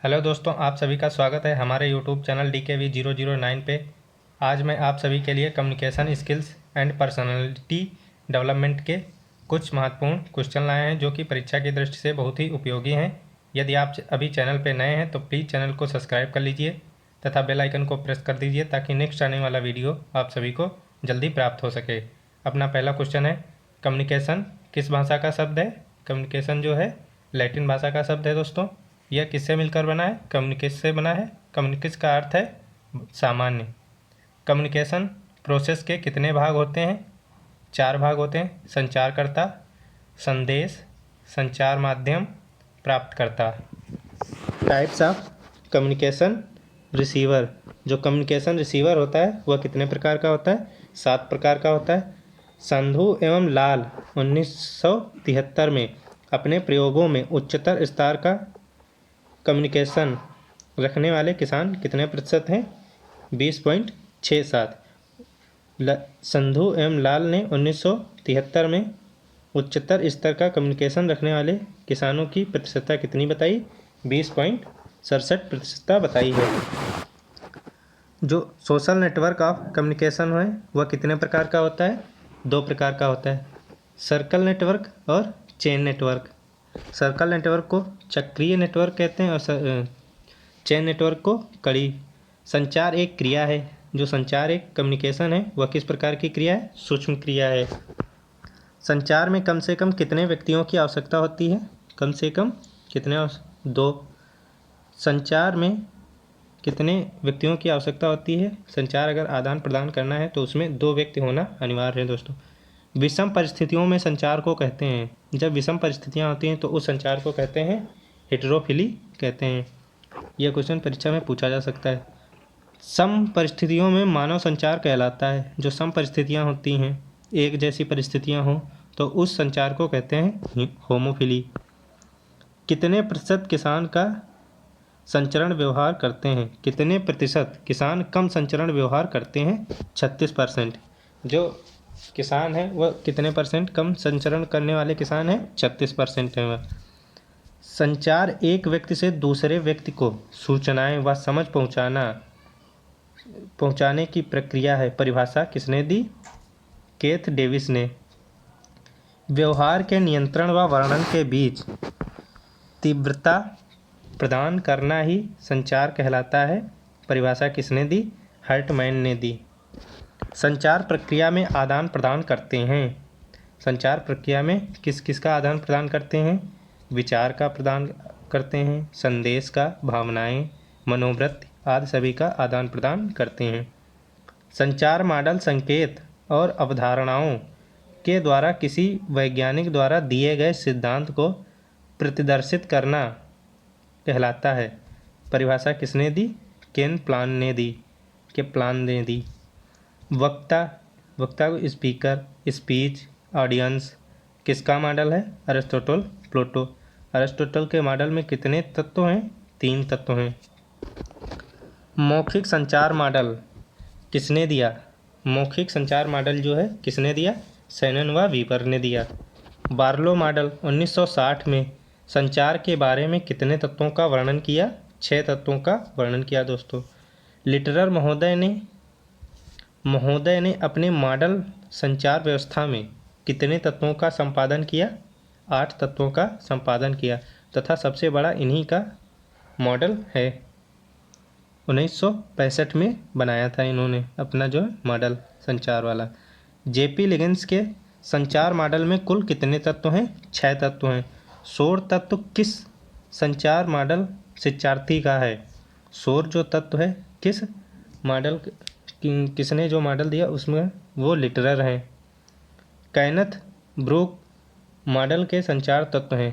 Hello दोस्तों, आप सभी का स्वागत है हमारे यूट्यूब चैनल DKV009 पे। आज मैं आप सभी के लिए communication skills and personality development के कुछ महत्वपूर्ण क्वेश्चन लाए हैं जो कि परीक्षा की दृष्टि से बहुत ही उपयोगी हैं। यदि आप अभी चैनल पे नए हैं तो प्लीज़ चैनल को सब्सक्राइब कर लीजिए तथा बेल आइकन को प्रेस कर दीजिए ताकि नेक्स्ट आने वाला वीडियो आप सभी को जल्दी प्राप्त हो सके। अपना पहला क्वेश्चन है, कम्युनिकेशन किस भाषा का शब्द है? कम्युनिकेशन जो है लैटिन भाषा का शब्द है दोस्तों। यह किससे मिलकर बना है? कम्युनिकेस से बना है। कम्युनिकेस का अर्थ है सामान्य। कम्युनिकेशन प्रोसेस के कितने भाग होते हैं? 4 भाग होते हैं। संचारकर्ता, संदेश, संचार माध्यम, प्राप्तकर्ता। Types of communication receiver. जो कम्युनिकेशन रिसीवर होता है वह कितने प्रकार का होता है? 7 प्रकार का होता है। संधू एवं लाल 1973 में अपने प्रयोगों में उच्चतर स्तर का कम्युनिकेशन रखने वाले किसान कितने प्रतिशत हैं? 20.67। संधू एवं लाल ने 1973 में उच्चतर स्तर का कम्युनिकेशन रखने वाले किसानों की प्रतिशतता कितनी बताई? 20.67% बताई है। जो सोशल नेटवर्क ऑफ कम्युनिकेशन है वह कितने प्रकार का होता है? 2 प्रकार का होता है, सर्कल नेटवर्क और चेन नेटवर्क। सर्कल नेटवर्क को चक्रीय नेटवर्क कहते हैं और चेन नेटवर्क को कड़ी। संचार एक क्रिया है। जो संचार एक कम्युनिकेशन है वह किस प्रकार की क्रिया है? सूक्ष्म क्रिया है। संचार में कम से कम कितने व्यक्तियों की आवश्यकता होती है? कम से कम कितने? 2। संचार में कितने व्यक्तियों की आवश्यकता होती है? संचार अगर आदान प्रदान करना है तो उसमें 2 व्यक्ति होना अनिवार्य है दोस्तों। विषम परिस्थितियों में संचार को कहते हैं। जब विषम परिस्थितियां होती हैं तो उस संचार को कहते हैं हेटेरोफिली कहते हैं। यह क्वेश्चन परीक्षा में पूछा जा सकता है। सम परिस्थितियों में मानव संचार कहलाता है। जो सम परिस्थितियां होती हैं, एक जैसी परिस्थितियां हों तो उस संचार को कहते हैं होमोफिली। कितने प्रतिशत किसान का संचरण व्यवहार करते हैं? कितने प्रतिशत किसान कम संचरण व्यवहार करते हैं? 36%। जो किसान है वह कितने परसेंट कम संचरण करने वाले किसान हैं? 36% है वह। संचार एक व्यक्ति से दूसरे व्यक्ति को सूचनाएं व समझ पहुंचाने की प्रक्रिया है। परिभाषा किसने दी? केथ डेविस ने। व्यवहार के नियंत्रण व वर्णन के बीच तीव्रता प्रदान करना ही संचार कहलाता है। परिभाषा किसने दी? हर्टमैन ने दी। संचार प्रक्रिया में आदान प्रदान करते हैं। संचार प्रक्रिया में किस किस का आदान प्रदान करते हैं? विचार का प्रदान करते हैं, संदेश का, भावनाएं, मनोवृत्ति आदि सभी का आदान प्रदान करते हैं। संचार मॉडल संकेत और अवधारणाओं के द्वारा किसी वैज्ञानिक द्वारा दिए गए सिद्धांत को प्रतिदर्शित करना कहलाता है। परिभाषा किसने दी? प्लान ने दी। वक्ता को स्पीकर, स्पीच, ऑडियंस किसका मॉडल है? अरिस्टोटल, प्लेटो। अरिस्टोटल के मॉडल में कितने तत्व हैं? 3 तत्व हैं। मौखिक संचार मॉडल किसने दिया? मौखिक संचार मॉडल जो है किसने दिया? शैनन व वीवर ने दिया। बार्लो मॉडल 1960 में संचार के बारे में कितने तत्वों का वर्णन किया? 6 तत्वों का वर्णन किया दोस्तों। लिटरर महोदय ने अपने मॉडल संचार व्यवस्था में कितने तत्वों का संपादन किया? 8 तत्वों का संपादन किया तथा सबसे बड़ा इन्हीं का मॉडल है। 1965 में बनाया था इन्होंने अपना जो मॉडल संचार वाला। जेपी लिगिंस के संचार मॉडल में कुल कितने तत्व हैं? 6 तत्व हैं। शोर तत्व किस संचार मॉडल शिक्षार्थी का है? शोर जो तत्व है किस मॉडल किसने जो मॉडल दिया उसमें वो लिटरर हैं। कैनथ ब्रूक मॉडल के संचार तत्व हैं।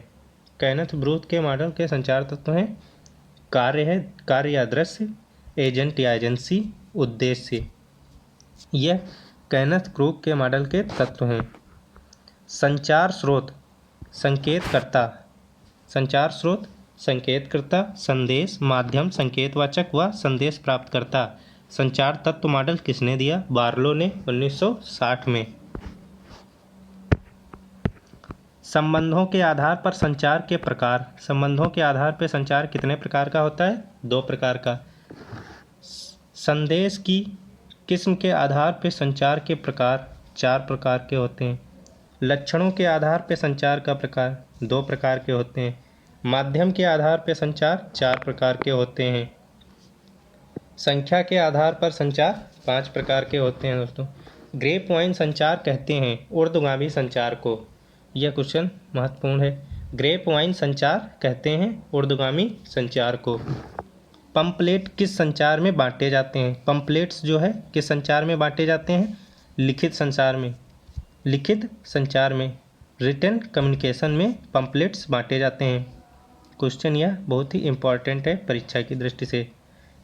कैनथ ब्रूक के मॉडल के संचार तत्व हैं कार्य या दृश्य, एजेंट या एजेंसी, उद्देश्य। यह कैनथ ब्रूक के मॉडल के तत्व हैं। संचार स्रोत संकेतकर्ता। संचार स्रोत संकेतकर्ता, संदेश माध्यम संकेतवाचक व संदेश प्राप्तकर्ता। संचार तत्व मॉडल किसने दिया? बार्लो ने 1960 में। संबंधों के आधार पर संचार के प्रकार। संबंधों के आधार पर संचार कितने प्रकार का होता है? 2 प्रकार का। संदेश की किस्म के आधार पर संचार के प्रकार 4 प्रकार के होते हैं। लक्षणों के आधार पर संचार का प्रकार 2 प्रकार के होते हैं। माध्यम के आधार पर संचार 4 प्रकार के होते हैं। संख्या के आधार पर संचार 5 प्रकार के होते हैं दोस्तों। ग्रेप वाइन संचार कहते हैं ऊर्ध्वगामी संचार को। यह क्वेश्चन महत्वपूर्ण है। ग्रेप वाइन संचार कहते हैं ऊर्ध्वगामी संचार को। पंपलेट किस संचार में बांटे जाते हैं? पंपलेट्स जो है किस संचार में बांटे जाते हैं? लिखित संचार में। लिखित संचार में, रिटन कम्युनिकेशन में पंपलेट्स बांटे जाते हैं। क्वेश्चन यह बहुत ही इम्पॉर्टेंट है परीक्षा की दृष्टि से।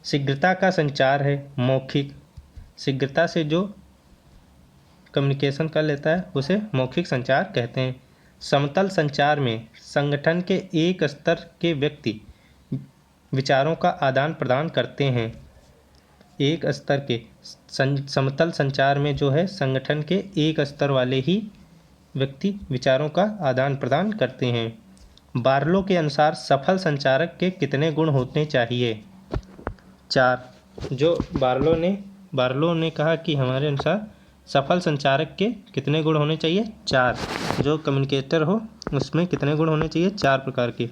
शीघ्रता का संचार है मौखिक। शीघ्रता से जो कम्युनिकेशन कर लेता है उसे मौखिक संचार कहते हैं। समतल संचार में संगठन के एक स्तर के व्यक्ति विचारों का आदान प्रदान करते हैं। एक स्तर के समतल संचार में जो है संगठन के एक स्तर वाले ही व्यक्ति विचारों का आदान प्रदान करते हैं। बार्लो के अनुसार सफल संचारक के कितने गुण होने चाहिए? 4। जो बार्लो ने कहा कि हमारे अनुसार सफल संचारक के कितने गुण होने चाहिए? 4। जो कम्युनिकेटर हो उसमें कितने गुण होने चाहिए? 4 प्रकार के।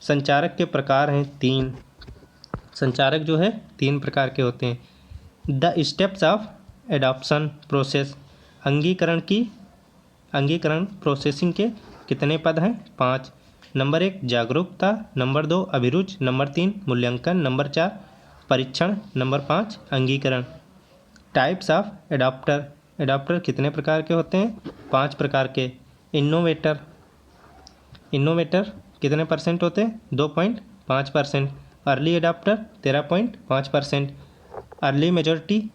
संचारक के प्रकार हैं 3। संचारक जो है 3 प्रकार के होते हैं। The steps of adoption process. अंगीकरण प्रोसेसिंग के कितने पद हैं? 5। नंबर 1 जागरूकता, नंबर 2 अभिरुचि, नंबर 3 मूल्यांकन, नंबर 4 परीक्षण, नंबर 5 अंगीकरण। Types of adopter. एडॉप्टर कितने प्रकार के होते हैं? 5 प्रकार के। इनोवेटर कितने परसेंट होते हैं? 2.5%। Early adopter 13.5%। Early majority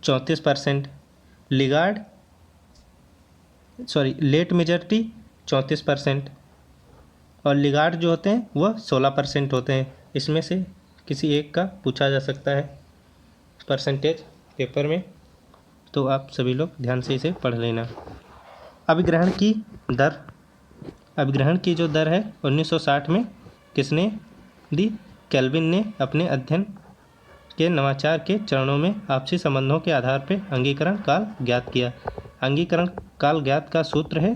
34%। Late majority 34%। और लिगार्ड जो होते हैं वह 16% होते हैं। इसमें से किसी एक का पूछा जा सकता है परसेंटेज पेपर में, तो आप सभी लोग ध्यान से इसे पढ़ लेना। अभिग्रहण की जो दर है 1960 में किसने दी? केल्विन ने अपने अध्ययन के नवाचार के चरणों में आपसी संबंधों के आधार पर अंगीकरण काल ज्ञात किया। अंगीकरण काल ज्ञात का सूत्र है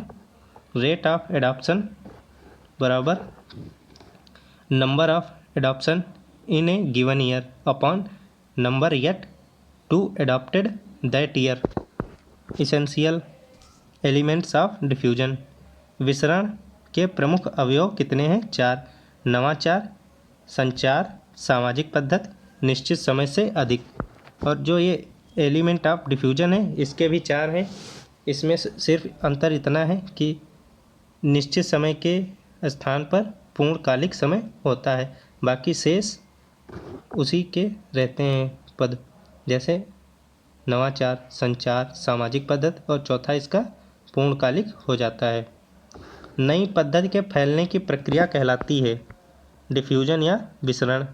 रेट ऑफ एडॉप्शन बराबर number of adoption in a given year upon number yet to adopted that year. Essential elements of diffusion. विसरण के प्रमुख अवयव कितने हैं? 4। नवाचार, संचार, सामाजिक पद्धति, निश्चित समय से अधिक। और जो ये एलिमेंट ऑफ डिफ्यूजन है इसके भी 4 हैं। इसमें सिर्फ अंतर इतना है कि निश्चित समय के स्थान पर पूर्णकालिक समय होता है, बाकी शेष उसी के रहते हैं पद, जैसे नवाचार, संचार, सामाजिक पद्धति और चौथा इसका पूर्णकालिक हो जाता है। नई पद्धति के फैलने की प्रक्रिया कहलाती है डिफ्यूजन या विसरण।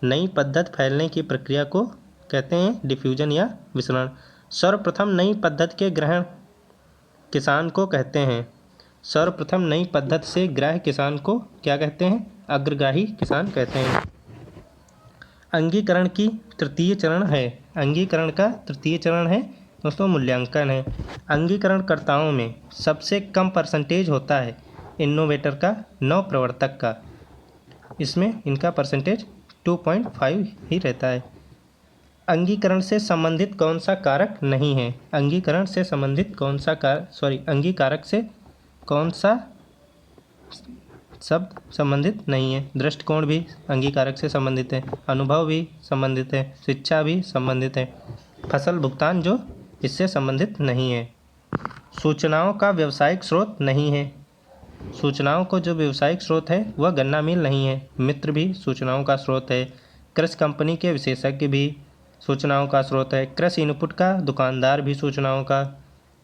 नई पद्धति फैलने की प्रक्रिया को कहते हैं डिफ्यूजन या विसरण। सर्वप्रथम नई पद्धति के ग्रहण किसान को कहते हैं। सर्वप्रथम नई पद्धति से ग्राह्य किसान को क्या कहते हैं? अग्रगाही किसान कहते हैं। अंगीकरण की तृतीय चरण है। अंगीकरण का तृतीय चरण है दोस्तों मूल्यांकन है। अंगीकरणकर्ताओं में सबसे कम परसेंटेज होता है इनोवेटर का, नवप्रवर्तक का। इसमें इनका परसेंटेज 2.5 ही रहता है। अंगीकरण से संबंधित कौन सा कारक नहीं है? अंगीकरण से संबंधित कौन सा अंगीकारक से कौन सा शब्द संबंधित नहीं है? दृष्टिकोण भी अंगीकारक से संबंधित है, अनुभव भी संबंधित है, शिक्षा भी संबंधित है, फसल भुगतान जो इससे संबंधित नहीं है। सूचनाओं का व्यावसायिक स्रोत नहीं है। सूचनाओं को जो व्यावसायिक स्रोत है वह गन्ना मिल नहीं है। मित्र भी सूचनाओं का स्रोत है। कृषि कंपनी के विशेषज्ञ भी सूचनाओं का स्रोत है। कृषि इनपुट का दुकानदार भी सूचनाओं का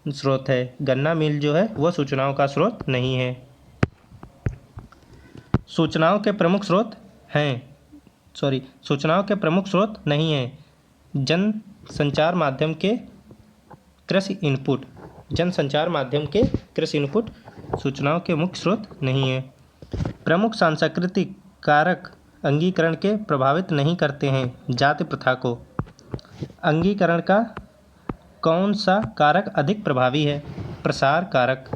स्रोत है। गन्ना मिल जो है वह सूचनाओं का स्रोत नहीं है। सूचनाओं के प्रमुख स्रोत नहीं हैं। जन संचार माध्यम के कृषि इनपुट जनसंचार माध्यम के कृषि इनपुट सूचनाओं के मुख्य स्रोत नहीं है। प्रमुख सांस्कृतिक कारक अंगीकरण के प्रभावित नहीं करते हैं। जाति प्रथा को अंगीकरण का कौन सा कारक अधिक प्रभावी है? प्रसार कारक।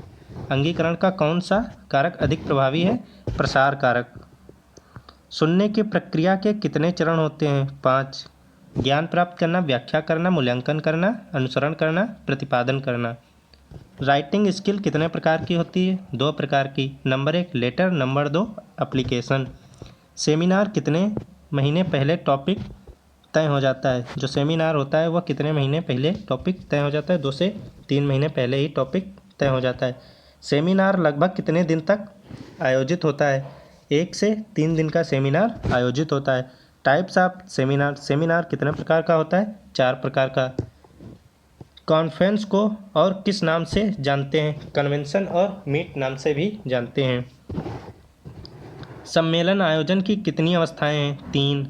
अंगीकरण का कौन सा कारक अधिक प्रभावी है? प्रसार कारक। सुनने की प्रक्रिया के कितने चरण होते हैं? 5। ज्ञान प्राप्त करना, व्याख्या करना, मूल्यांकन करना, अनुसरण करना, प्रतिपादन करना। राइटिंग स्किल कितने प्रकार की होती है? 2 प्रकार की। Number 1 letter, number 2 application. Seminar कितने महीने पहले टॉपिक तय हो जाता है? जो सेमिनार होता है वह कितने महीने पहले टॉपिक तय हो जाता है? 2 से 3 महीने पहले ही टॉपिक तय हो जाता है। सेमिनार लगभग कितने दिन तक आयोजित होता है? 1 से 3 दिन का सेमिनार आयोजित होता है। Types of seminar. सेमिनार कितने प्रकार का होता है? 4 प्रकार का। कॉन्फ्रेंस को और किस नाम से जानते हैं? कन्वेंशन और मीट नाम से भी जानते हैं। सम्मेलन आयोजन की कितनी अवस्थाएं हैं? 3।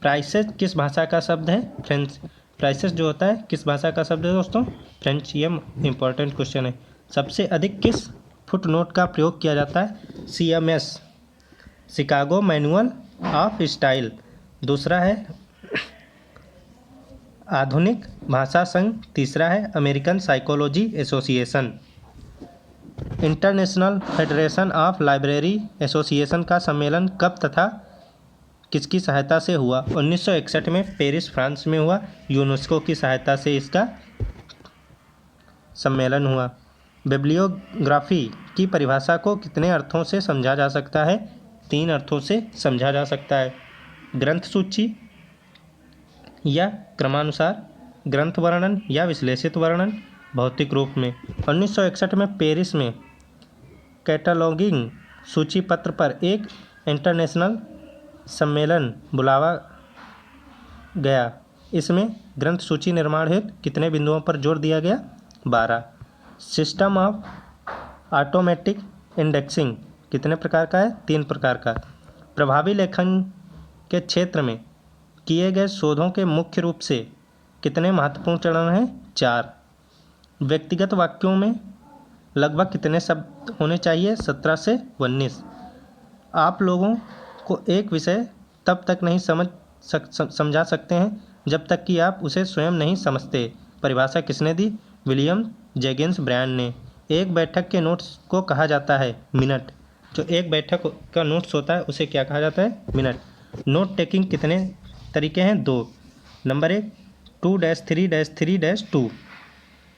प्राइसेस किस भाषा का शब्द है? फ्रेंच। प्राइसेस जो होता है किस भाषा का शब्द है दोस्तों? फ्रेंच। ये इंपॉर्टेंट क्वेश्चन है। सबसे अधिक किस फुटनोट का प्रयोग किया जाता है? CMS, Chicago manual of style. दूसरा है आधुनिक भाषा संघ। तीसरा है American psychology association. International federation of library association का सम्मेलन कब तथा किसकी सहायता से हुआ? 1961 में पेरिस, फ्रांस में हुआ। यूनेस्को की सहायता से इसका सम्मेलन हुआ। बिब्लियोग्राफी की परिभाषा को कितने अर्थों से समझा जा सकता है? 3 अर्थों से समझा जा सकता है। ग्रंथ सूची या क्रमानुसार, ग्रंथ वर्णन या विश्लेषित वर्णन, भौतिक रूप में। 1961 में पेरिस में कैटलॉगिंग सूची पत्र पर एक इंटरनेशनल सम्मेलन बुलावा गया। इसमें ग्रंथ सूची निर्माण हेतु कितने बिंदुओं पर जोर दिया गया? 12। सिस्टम ऑफ ऑटोमेटिक इंडेक्सिंग कितने प्रकार का है? 3 प्रकार का। प्रभावी लेखन के क्षेत्र में किए गए शोधों के मुख्य रूप से कितने महत्वपूर्ण चरण हैं? 4। व्यक्तिगत वाक्यों में लगभग कितने शब्द होने चाहिए? 17 से 19। आप लोगों को एक विषय तब तक नहीं समझा सकते हैं जब तक कि आप उसे स्वयं नहीं समझते। परिभाषा किसने दी? विलियम जेगिंस ब्रांड ने। एक बैठक के नोट्स को कहा जाता है मिनट। जो एक बैठक का नोट्स होता है उसे क्या कहा जाता है? मिनट। नोट टेकिंग कितने तरीके हैं? 2। नंबर 1 2-3-3-2।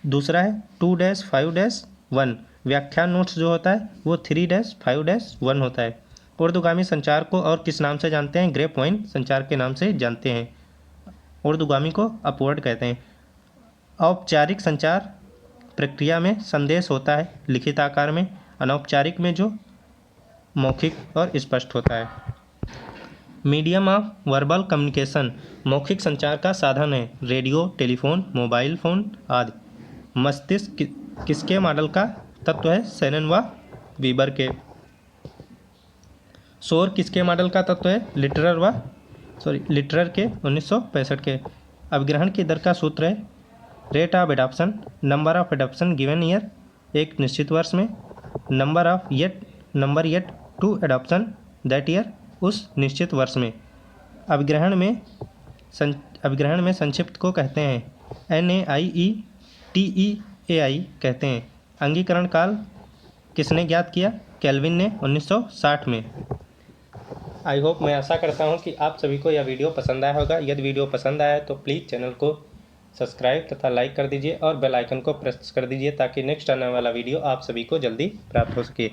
दूसरा है 2-5-1। व्याख्यान नोट्स जो होता है वो 3-5-1 होता है। उर्दूगामी संचार को और किस नाम से जानते हैं? ग्रे पॉइंट संचार के नाम से जानते हैं। उर्दूगामी को अपवर्ड कहते हैं। औपचारिक संचार प्रक्रिया में संदेश होता है लिखित आकार में। अनौपचारिक में जो मौखिक और स्पष्ट होता है। मीडियम ऑफ वर्बल कम्युनिकेशन मौखिक संचार का साधन है। रेडियो, टेलीफोन, मोबाइल फ़ोन आदि। मस्तिष्क किसके मॉडल का तत्व है? शैनन व वीबर के। शोर किसके मॉडल का तत्व है? लिटरर के 1965 के। अभिग्रहण की दर का सूत्र है rate of adoption, number of adoption given year, एक निश्चित वर्ष में। Number yet to adoption that year, उस निश्चित वर्ष में। अभिग्रहण में संक्षिप्त को कहते हैं NAIETEAI कहते हैं। अंगीकरण काल किसने ज्ञात किया? केल्विन ने 1960 में। आई होप, मैं आशा करता हूँ कि आप सभी को यह वीडियो पसंद आया होगा। यदि वीडियो पसंद आया तो प्लीज़ चैनल को सब्सक्राइब तथा लाइक कर दीजिए और बेल आइकन को प्रेस कर दीजिए ताकि नेक्स्ट आने वाला वीडियो आप सभी को जल्दी प्राप्त हो सके।